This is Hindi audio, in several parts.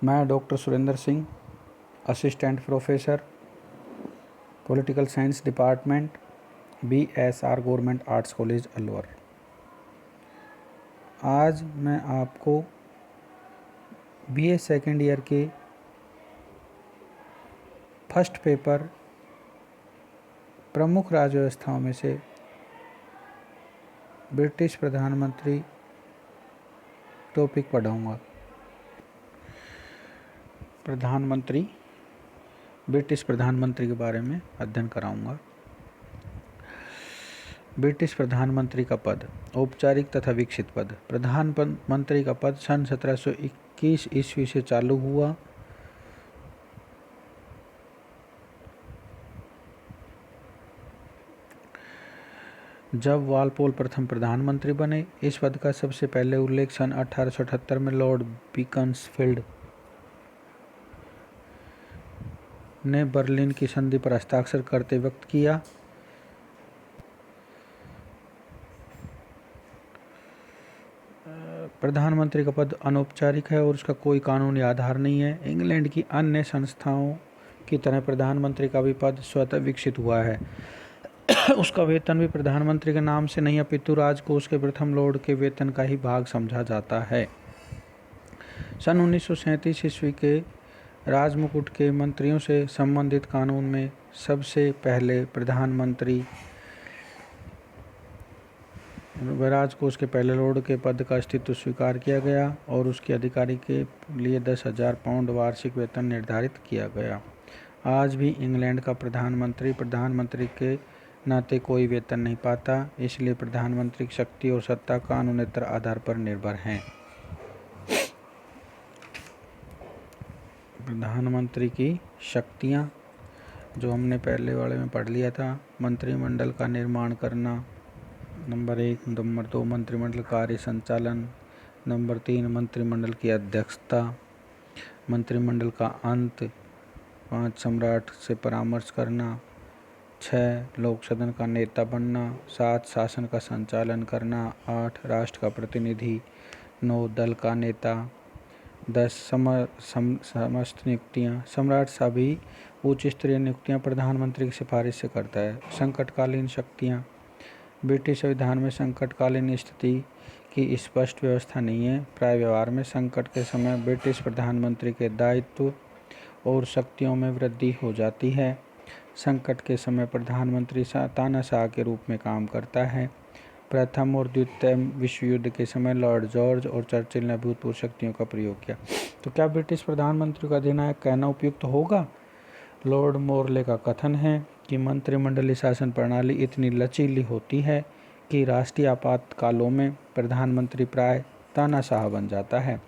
मैं doctor Surendra Singh, assistant professor, political science department, BSR government arts college Alwar. आज मैं आपको BA सेकेंड ईयर के फर्स्ट पेपर प्रमुख राज्य व्यवस्थाओं में से ब्रिटिश प्रधानमंत्री टॉपिक पढ़ाऊँगा। ब्रिटिश प्रधानमंत्री के बारे में अध्ययन कराऊंगा। ब्रिटिश प्रधानमंत्री का पद औपचारिक तथा विकसित पद। प्रधानमंत्री का पद सन 1721 ईस्वी से चालू हुआ। जब वालपोल प्रथम प्रधानमंत्री बने। इस पद का सबसे पहले उल्लेख सन 1878 में लॉर्ड बीकंसफील्ड ने बर्लिन की संधि पर हस्ताक्षर करते वक्त किया। प्रधानमंत्री का पद अनौपचारिक है और उसका कोई कानूनी आधार नहीं है। इंग्लैंड की अन्य संस्थाओं की तरह प्रधानमंत्री का भी पद स्वतः विकसित हुआ है। उसका वेतन भी प्रधानमंत्री के नाम से नहीं अपितु राजकोष के प्रथम लॉर्ड के वेतन का ही भाग समझा जाता है। सन 1937 ईस्वी के राजमुकुट के मंत्रियों से संबंधित कानून में सबसे पहले प्रधानमंत्री राजकोष के पहले लॉर्ड के पद का अस्तित्व स्वीकार किया गया और उसके अधिकारी के लिए 10,000 पाउंड वार्षिक वेतन निर्धारित किया गया। आज भी इंग्लैंड का प्रधानमंत्री के नाते कोई वेतन नहीं पाता, इसलिए प्रधानमंत्री की शक्ति और सत्ता कानूनेतर आधार पर निर्भर हैं। प्रधानमंत्री की शक्तियां जो हमने पहले वाले में पढ़ लिया था। मंत्रिमंडल का निर्माण करना, नंबर 1। नंबर 2 मंत्रिमंडल कार्य संचालन, नंबर 3 मंत्रिमंडल की अध्यक्षता, मंत्रिमंडल का अंत, 5 सम्राट से परामर्श करना, 6 लोक सदन का नेता बनना, 7 शासन का संचालन करना, 8 राष्ट्र का प्रतिनिधि, 9 दल का नेता, 10 समस्त नियुक्तियाँ। सम्राट सभी उच्च स्तरीय नियुक्तियाँ प्रधानमंत्री की सिफारिश से करता है। संकटकालीन शक्तियाँ। ब्रिटिश संविधान में संकटकालीन स्थिति की स्पष्ट व्यवस्था नहीं है। प्राय व्यवहार में संकट के समय ब्रिटिश प्रधानमंत्री के दायित्व और शक्तियों में वृद्धि हो जाती है। संकट के समय प्रधानमंत्री तानाशाह के रूप में काम करता है। प्रथम और द्वितीय विश्व युद्ध के समय लॉर्ड जॉर्ज और चर्चिल ने अभूतपूर्व शक्तियों का प्रयोग किया। तो क्या ब्रिटिश प्रधानमंत्री का अधिनायक कहना उपयुक्त होगा? लॉर्ड मोरले का कथन है कि मंत्रिमंडलीय शासन प्रणाली इतनी लचीली होती है कि राष्ट्रीय आपातकालों में प्रधानमंत्री प्राय तानाशाह बन जाता है।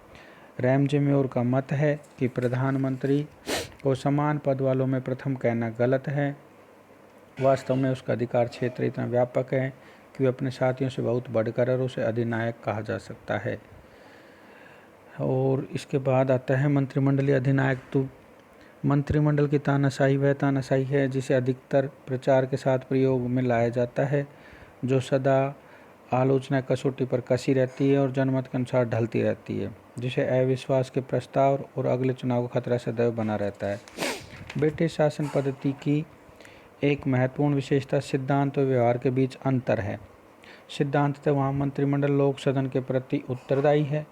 रैमजे मेयर का मत है कि प्रधानमंत्री को समान पद वालों में प्रथम कहना गलत है। वास्तव में उसका अधिकार क्षेत्र इतना व्यापक है कि वह अपने साथियों से बहुत बढ़कर और उसे अधिनायक कहा जा सकता है। और इसके बाद आता है मंत्रिमंडलीय अधिनायक। तो मंत्रिमंडल की तानाशाही वह तानाशाही है जिसे अधिकतर प्रचार के साथ प्रयोग में लाया जाता है, जो सदा आलोचना कसौटी पर कसी रहती है और जनमत के अनुसार ढलती रहती है, जिसे अविश्वास के प्रस्ताव और अगले चुनाव का खतरा सदैव बना रहता है। ब्रिटिश शासन पद्धति की एक महत्वपूर्ण विशेषता सिद्धांत और व्यवहार के बीच अंतर है। सिद्धांततः वहाँ मंत्रिमंडल लोक सदन के प्रति उत्तरदायी है,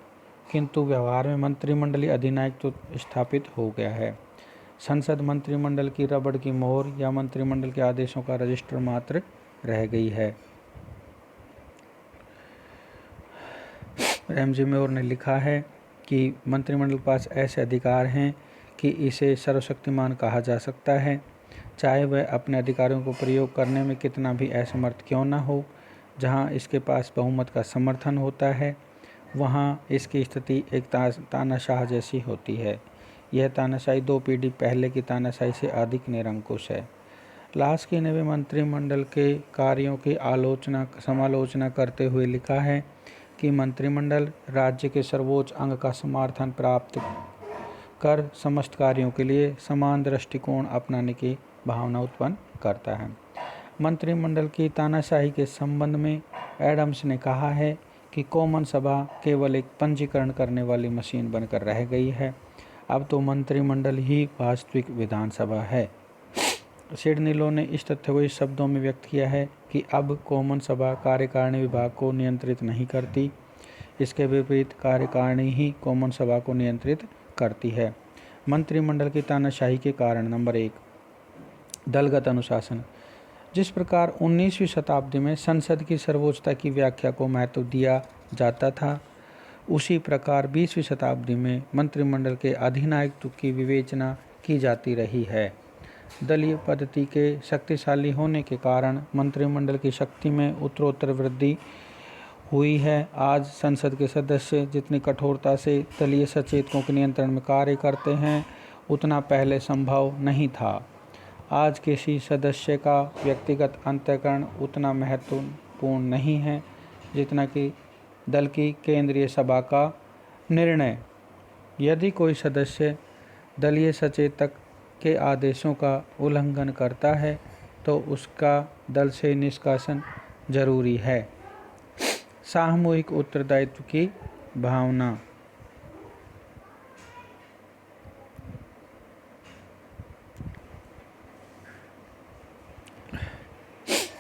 किंतु व्यवहार में मंत्रिमंडलीय अधिनायक तो स्थापित हो गया है। संसद मंत्रिमंडल की रबड़ की मोहर या मंत्रिमंडल के आदेशों का रजिस्टर मात्र रह गई है। रैमजे मेयर ने लिखा है कि मंत्रिमंडल के पास ऐसे अधिकार हैं कि इसे सर्वशक्तिमान कहा जा सकता है, चाहे वह अपने अधिकारों को प्रयोग करने में कितना भी असमर्थ क्यों न हो। जहाँ इसके पास बहुमत का समर्थन होता है, वहाँ इसकी स्थिति एक तानाशाह जैसी होती है। यह तानाशाही 2 पीढ़ी पहले की तानाशाही से अधिक निरंकुश है। लास्की ने भी मंत्रिमंडल के कार्यों की समालोचना करते हुए लिखा है कि मंत्रिमंडल राज्य के सर्वोच्च अंग का समर्थन प्राप्त कर समस्त कार्यों के लिए समान दृष्टिकोण अपनाने की भावना उत्पन्न करता है। मंत्रिमंडल की तानाशाही के संबंध में एडम्स ने कहा है कि कॉमन सभा केवल एक पंजीकरण करने वाली मशीन बनकर रह गई है। अब तो मंत्रिमंडल ही वास्तविक विधानसभा है। सिडनी लॉ ने इस तथ्य को इस शब्दों में व्यक्त किया है कि अब कॉमन सभा कार्यकारिणी विभाग को नियंत्रित नहीं करती, इसके विपरीत कार्यकारिणी ही कॉमन सभा को नियंत्रित करती है। मंत्रिमंडल की तानाशाही के कारण। नंबर 1, दलगत अनुशासन। जिस प्रकार 19वीं शताब्दी में संसद की सर्वोच्चता की व्याख्या को महत्व दिया जाता था, उसी प्रकार 20वीं शताब्दी में मंत्रिमंडल के अधिनायकत्व की विवेचना की जाती रही है। दलीय पद्धति के शक्तिशाली होने के कारण मंत्रिमंडल की शक्ति में उत्तरोत्तर वृद्धि हुई है। आज संसद के सदस्य जितनी कठोरता से दलीय सचेतकों के नियंत्रण में कार्य करते हैं, उतना पहले संभव नहीं था। आज किसी सदस्य का व्यक्तिगत अंतःकरण उतना महत्वपूर्ण नहीं है जितना कि दल की केंद्रीय सभा का निर्णय। यदि कोई सदस्य दलीय सचेतक के आदेशों का उल्लंघन करता है तो उसका दल से निष्कासन जरूरी है। सामूहिक उत्तरदायित्व की भावना।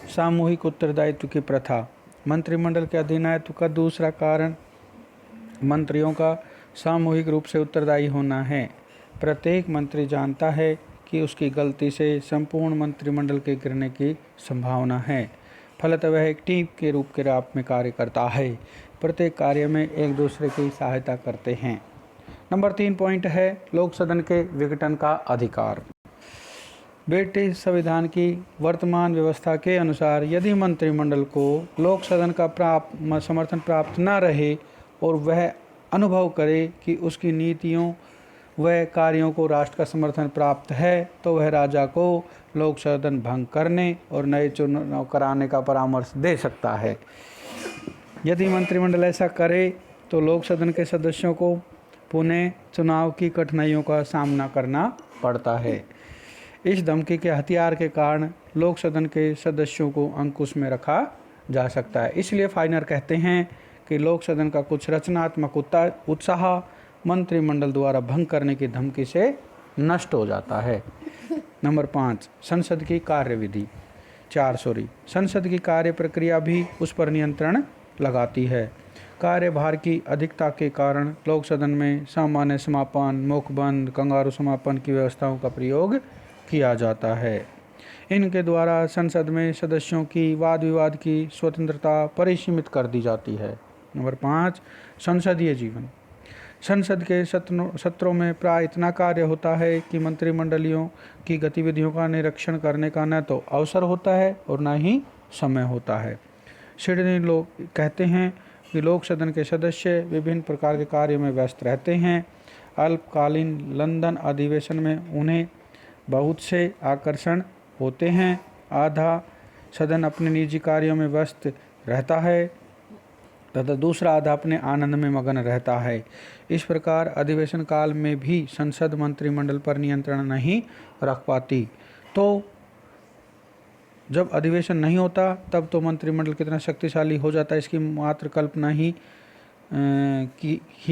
सामूहिक उत्तरदायित्व की प्रथा। मंत्रिमंडल के अधिनायकत्व का दूसरा कारण मंत्रियों का सामूहिक रूप से उत्तरदायी होना है। प्रत्येक मंत्री जानता है कि उसकी गलती से संपूर्ण मंत्रिमंडल के गिरने की संभावना है। फलतः वह एक टीम के रूप के रूप में कार्य करता है। प्रत्येक कार्य में एक दूसरे की सहायता करते हैं। नंबर 3 पॉइंट है लोक सदन के विघटन का अधिकार। ब्रिटिश संविधान की वर्तमान व्यवस्था के अनुसार यदि मंत्रिमंडल को लोक सदन का समर्थन प्राप्त न रहे और वह अनुभव करे कि उसकी नीतियों व कार्यों को राष्ट्र का समर्थन प्राप्त है, तो वह राजा को लोक सदन भंग करने और नए चुनाव कराने का परामर्श दे सकता है। यदि मंत्रिमंडल ऐसा करे तो लोक सदन के सदस्यों को पुनः चुनाव की कठिनाइयों का सामना करना पड़ता है। इस धमकी के हथियार के कारण लोक सदन के सदस्यों को अंकुश में रखा जा सकता है। इसलिए फाइनर कहते हैं कि लोक सदन का कुछ रचनात्मक उत्साह मंत्रिमंडल द्वारा भंग करने की धमकी से नष्ट हो जाता है। नंबर 5 संसद की कार्यविधि। संसद की कार्य प्रक्रिया भी उस पर नियंत्रण लगाती है। कार्यभार की अधिकता के कारण लोक सदन में सामान्य समापन, मुखबंद, कंगारू समापन की व्यवस्थाओं का प्रयोग किया जाता है। इनके द्वारा संसद में सदस्यों की वाद विवाद की स्वतंत्रता परिसीमित कर दी जाती है। नंबर 5 संसदीय जीवन। संसद के सत्रों में प्राय इतना कार्य होता है कि मंत्रिमंडलियों की गतिविधियों का निरीक्षण करने का न तो अवसर होता है और न ही समय होता है। सिडनी लोग कहते हैं कि लोक सदन के सदस्य विभिन्न प्रकार के कार्यों में व्यस्त रहते हैं। अल्पकालीन लंदन अधिवेशन में उन्हें बहुत से आकर्षण होते हैं। आधा सदन अपने निजी कार्यों में व्यस्त रहता है तथा दूसरा आधा अपने आनंद में मगन रहता है। इस प्रकार अधिवेशन काल में भी संसद मंत्रिमंडल पर नियंत्रण नहीं रख पाती। तो जब अधिवेशन नहीं होता तब तो मंत्रिमंडल कितना शक्तिशाली हो जाता है, इसकी मात्र कल्पना ही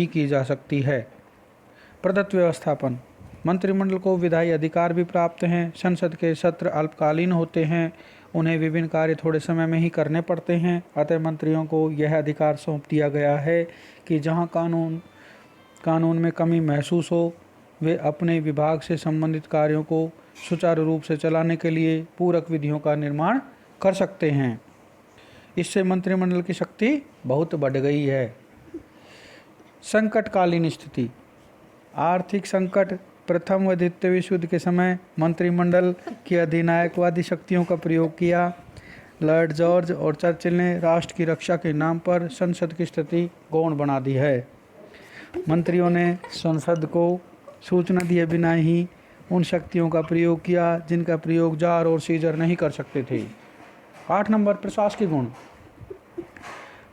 की जा सकती है। प्रदत्त व्यवस्थापन। मंत्रिमंडल को विधायी अधिकार भी प्राप्त हैं। संसद के सत्र अल्पकालीन होते हैं, उन्हें विभिन्न कार्य थोड़े समय में ही करने पड़ते हैं। अतः मंत्रियों को यह अधिकार सौंप दिया गया है कि जहां कानून में कमी महसूस हो, वे अपने विभाग से संबंधित कार्यों को सुचारू रूप से चलाने के लिए पूरक विधियों का निर्माण कर सकते हैं। इससे मंत्रिमंडल की शक्ति बहुत बढ़ गई है। संकटकालीन स्थिति। आर्थिक संकट। प्रथम व द्वितीय विश्व युद्ध के समय मंत्रिमंडल की अधिनायकवादी शक्तियों का प्रयोग किया। लॉर्ड जॉर्ज और चर्चिल ने राष्ट्र की रक्षा के नाम पर संसद की स्थिति गौण बना दी है। मंत्रियों ने संसद को सूचना दिए बिना ही उन शक्तियों का प्रयोग किया जिनका प्रयोग जार और सीजर नहीं कर सकते थे। 8 नंबर प्रशासकीय गुण।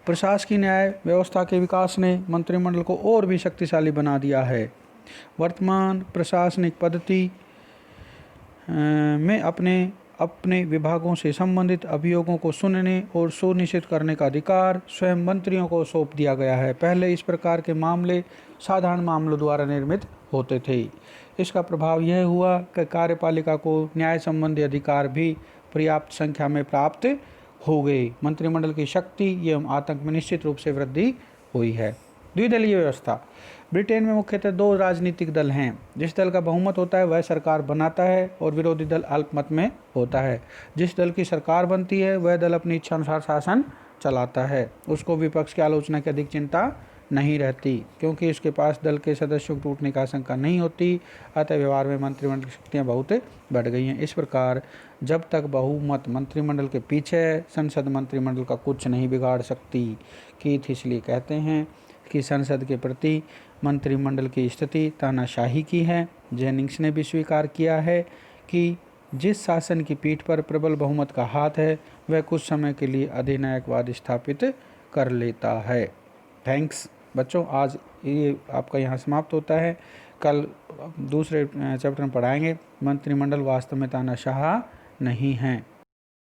प्रशासकीय न्याय व्यवस्था के विकास ने मंत्रिमंडल को और भी शक्तिशाली बना दिया है। वर्तमान प्रशासनिक पद्धति में अपने विभागों से संबंधित अभियोगों को सुनने और सुनिश्चित करने का अधिकार स्वयं मंत्रियों को सौंप दिया गया है। पहले इस प्रकार के मामले साधारण मामलों द्वारा निर्मित होते थे। इसका प्रभाव यह हुआ कि कार्यपालिका को न्याय संबंधी अधिकार भी पर्याप्त संख्या में प्राप्त हो गए। मंत्रिमंडल की शक्ति एवं आतंक में निश्चित रूप से वृद्धि हुई है। द्विदलीय व्यवस्था। ब्रिटेन में मुख्यतः 2 राजनीतिक दल हैं। जिस दल का बहुमत होता है वह सरकार बनाता है और विरोधी दल अल्पमत में होता है। जिस दल की सरकार बनती है वह दल अपनी इच्छा अनुसार शासन चलाता है। उसको विपक्ष की आलोचना की अधिक चिंता नहीं रहती, क्योंकि उसके पास दल के सदस्यों को टूटने की आशंका नहीं होती। अतः व्यवहार में मंत्रिमंडल की शक्तियाँ बहुत बढ़ गई हैं। इस प्रकार जब तक बहुमत मंत्रिमंडल के पीछे है, संसद मंत्रिमंडल का कुछ नहीं बिगाड़ सकती। कीथ इसलिए कहते हैं कि संसद के प्रति मंत्रिमंडल की स्थिति तानाशाही की है। जेनिंग्स ने भी स्वीकार किया है कि जिस शासन की पीठ पर प्रबल बहुमत का हाथ है वह कुछ समय के लिए अधिनायकवाद स्थापित कर लेता है। थैंक्स बच्चों, आज ये आपका यहाँ समाप्त होता है। कल दूसरे चैप्टर में पढ़ाएंगे मंत्रिमंडल वास्तव में तानाशाह नहीं हैं।